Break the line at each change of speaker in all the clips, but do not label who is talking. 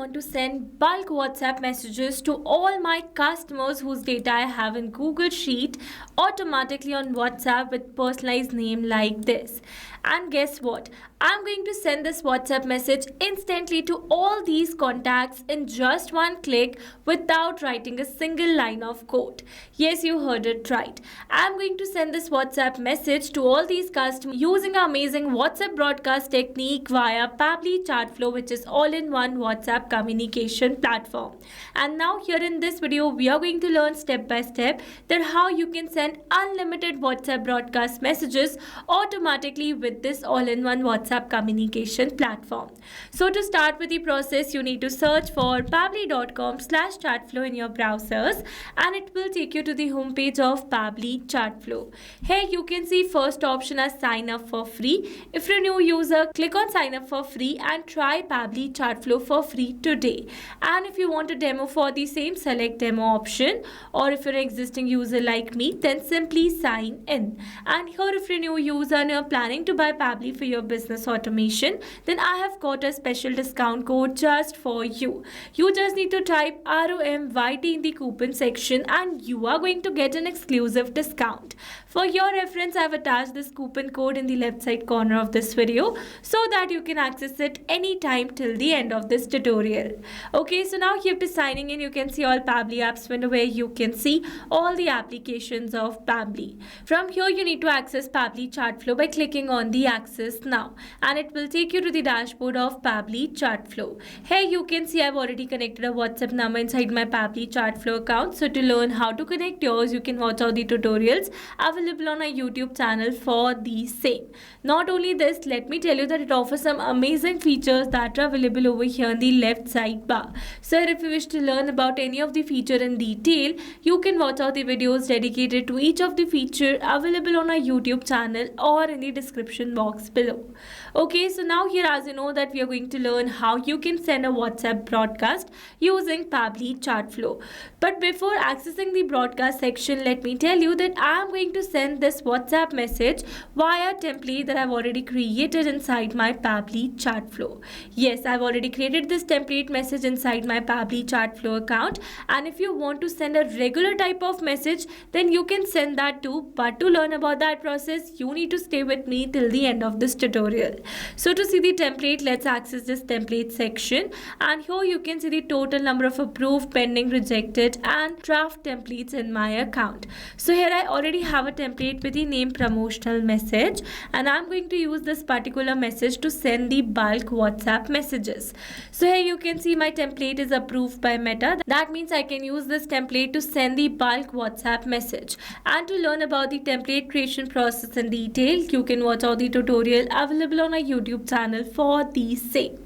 want to send bulk WhatsApp messages to all my customers whose data I have in Google Sheet automatically on WhatsApp with personalized name like this. And guess what? I'm going to send this WhatsApp message instantly to all these contacts in just one click without writing a single line of code. Yes, you heard it right. I'm going to send this WhatsApp message to all these customers using an amazing WhatsApp broadcast technique via Pabbly Chatflow, which is all-in-one WhatsApp communication platform. And now here in this video, we are going to learn step by step that how you can send unlimited WhatsApp broadcast messages automatically with this all-in-one WhatsApp communication platform. So to start with the process, you need to search for pabbly.com/chatflow in your browsers and it will take you to the homepage of Pabbly Chatflow. Here you can see first option as sign up for free. If you're a new user, click on sign up for free and try Pabbly Chatflow for free today. And if you want a demo for the same, select demo option, or if you're an existing user like me, then simply sign in. And here if you're a new user and you're planning to buy Pabbly for your business automation, then I have got a special discount code just for you. You just need to type ROMYT in the coupon section and you are going to get an exclusive discount. For your reference, I have attached this coupon code in the left side corner of this video so that you can access it anytime till the end of this tutorial. Okay, so now here to signing in, you can see all Pabbly apps window where you can see all the applications of Pabbly. From here, you need to access Pabbly Chatflow by clicking on the access now and it will take you to the dashboard of Pabbly Chatflow. Here you can see I've already connected a WhatsApp number inside my Pabbly Chatflow account. So to learn how to connect yours, you can watch all the tutorials available on our YouTube channel for the same. Not only this, let me tell you that it offers some amazing features that are available over here in the left side bar. So if you wish to learn about any of the feature in detail, you can watch out the videos dedicated to each of the feature available on our YouTube channel or in the description box below. Okay, so now here as you know that we are going to learn how you can send a WhatsApp broadcast using Pabbly Chatflow. But before accessing the broadcast section, let me tell you that I am going to send this WhatsApp message via template that I've already created inside my Pabbly Chatflow. Yes, I've already created this template message inside my Pabbly Chatflow account, and if you want to send a regular type of message, then you can send that too. But to learn about that process, you need to stay with me till the end of this tutorial. So to see the template, let's access this template section, and here you can see the total number of approved, pending, rejected and draft templates in my account. So here I already have a template with the name promotional message and I'm going to use this particular message to send the bulk WhatsApp messages. So here you can see my template is approved by Meta. That means I can use this template to send the bulk WhatsApp message. And to learn about the template creation process in detail, you can watch all the tutorial available on our YouTube channel for the same.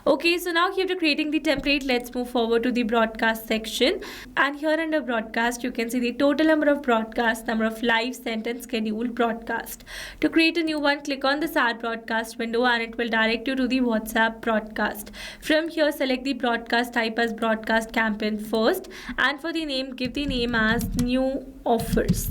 Okay, so now here to creating the template, let's move forward to the broadcast section. And here under broadcast, you can see the total number of broadcasts, number of live sent and scheduled broadcast. To create a new one, click on this add broadcast window and it will direct you to the WhatsApp broadcast. From here, select the broadcast type as broadcast campaign first, and for the name, give the name as new offers.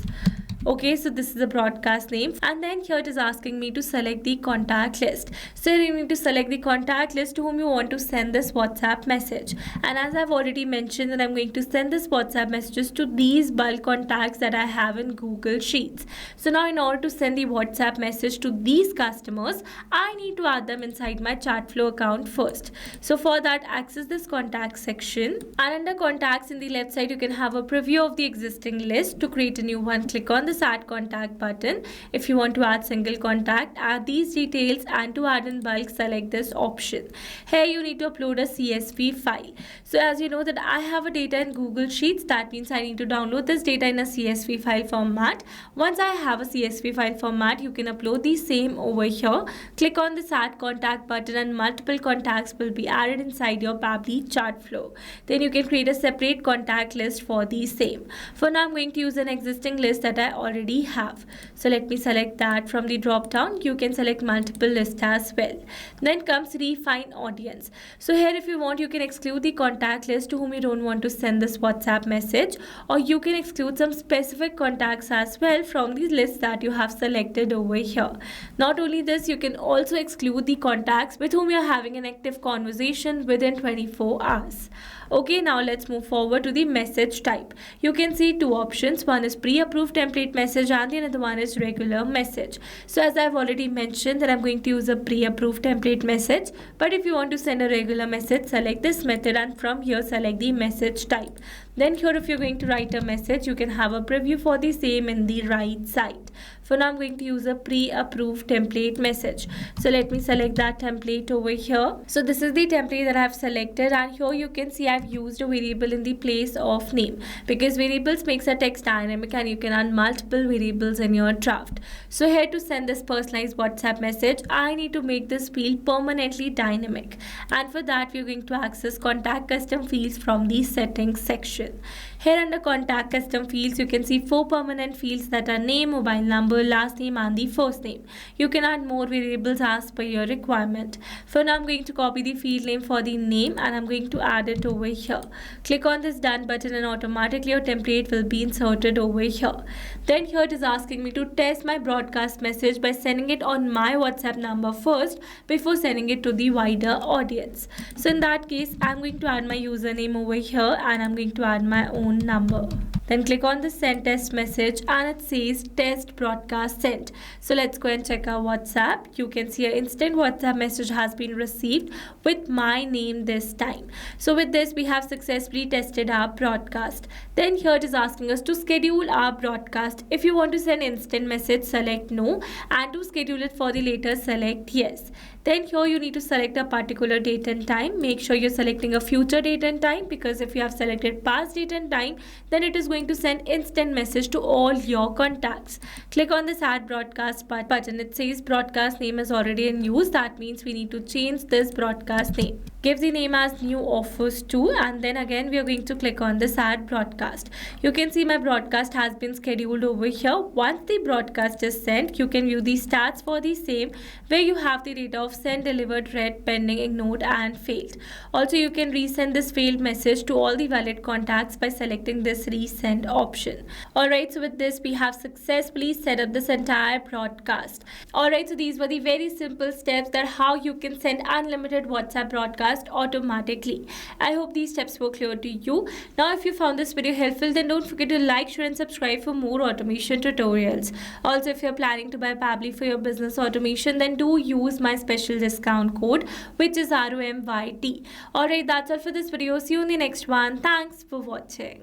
Okay, so this is the broadcast name, and then here it is asking me to select the contact list. So you need to select the contact list to whom you want to send this WhatsApp message. And as I've already mentioned that I'm going to send this WhatsApp messages to these bulk contacts that I have in Google Sheets. So now in order to send the WhatsApp message to these customers, I need to add them inside my Chatflow account first. So for that, access this contact section, and under contacts in the left side, you can have a preview of the existing list. To create a new one, click on this add contact button. If you want to add single contact, add these details, and to add in bulk, select this option. Here you need to upload a CSV file. So as you know that I have a data in Google Sheets, that means I need to download this data in a CSV file format. Once I have a CSV file format, you can upload the same over here. Click on this add contact button and multiple contacts will be added inside your Pabbly Chatflow. Then you can create a separate contact list for the same. For now, I'm going to use an existing list that I already have. So let me select that. From the drop down, you can select multiple lists as well. Then comes refine audience. So here if you want, you can exclude the contact list to whom you don't want to send this WhatsApp message, or you can exclude some specific contacts as well from these lists that you have selected over here. Not only this, you can also exclude the contacts with whom you're having an active conversation within 24 hours. Okay, now let's move forward to the message type. You can see two options. One is pre-approved template message and the another one is regular message. So as I've already mentioned that I'm going to use a pre-approved template message, but if you want to send a regular message, select this method and from here select the message type. Then here if you're going to write a message, you can have a preview for the same in the right side. For now I'm going to use a pre-approved template message. So let me select that template over here. So this is the template that I have selected, and here you can see I've used a variable in the place of name, because variables makes a text dynamic and you can add multiple variables in your draft. So here to send this personalized WhatsApp message, I need to make this field permanently dynamic, and for that we're going to access contact custom fields from the settings section. Here under contact custom fields, you can see 4 permanent fields that are name, mobile number, last name and the first name. You can add more variables as per your requirement. For now I'm going to copy the field name for the name and I'm going to add it over here. Click on this done button and automatically your template will be inserted over here. Then here it is asking me to test my broadcast message by sending it on my WhatsApp number first before sending it to the wider audience. So in that case, I'm going to add my username over here and I'm going to add my own number. Then click on the send test message and it says test broadcast sent. So let's go and check our WhatsApp. You can see an instant WhatsApp message has been received with my name this time. So with this we have successfully tested our broadcast. Then here it is asking us to schedule our broadcast. If you want to send instant message, select no, and to schedule it for the later, select yes. Then here you need to select a particular date and time. Make sure you're selecting a future date and time, because if you have selected past date and time, then it is going to send instant message to all your contacts. Click on this add broadcast button. It says broadcast name is already in use. That means we need to change this broadcast name. Give the name as new offers to, and then again we are going to click on this add broadcast. You can see my broadcast has been scheduled over here. Once the broadcast is sent, you can view the stats for the same, where you have the data of sent, delivered, read, pending, ignored and failed. Also you can resend this failed message to all the valid contacts by selecting this resend option. Alright, so with this we have successfully set up this entire broadcast. Alright, so these were the very simple steps that how you can send unlimited WhatsApp broadcast automatically. I hope these steps were clear to you. Now if you found this video helpful, then don't forget to like, share and subscribe for more automation tutorials. Also if you're planning to buy Pabbly for your business automation, then do use my special discount code, which is ROMYT. Alright, that's all for this video. See you in the next one. Thanks for watching.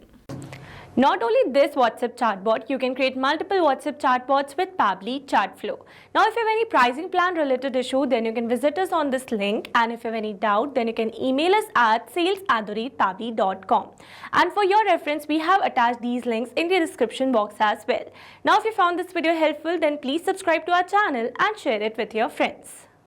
Not only this WhatsApp chatbot, you can create multiple WhatsApp chatbots with Pabbly Chatflow. Now if you have any pricing plan related issue, then you can visit us on this link, and if you have any doubt, then you can email us at sales@pabbly.com. And for your reference, we have attached these links in the description box as well. Now if you found this video helpful, then please subscribe to our channel and share it with your friends.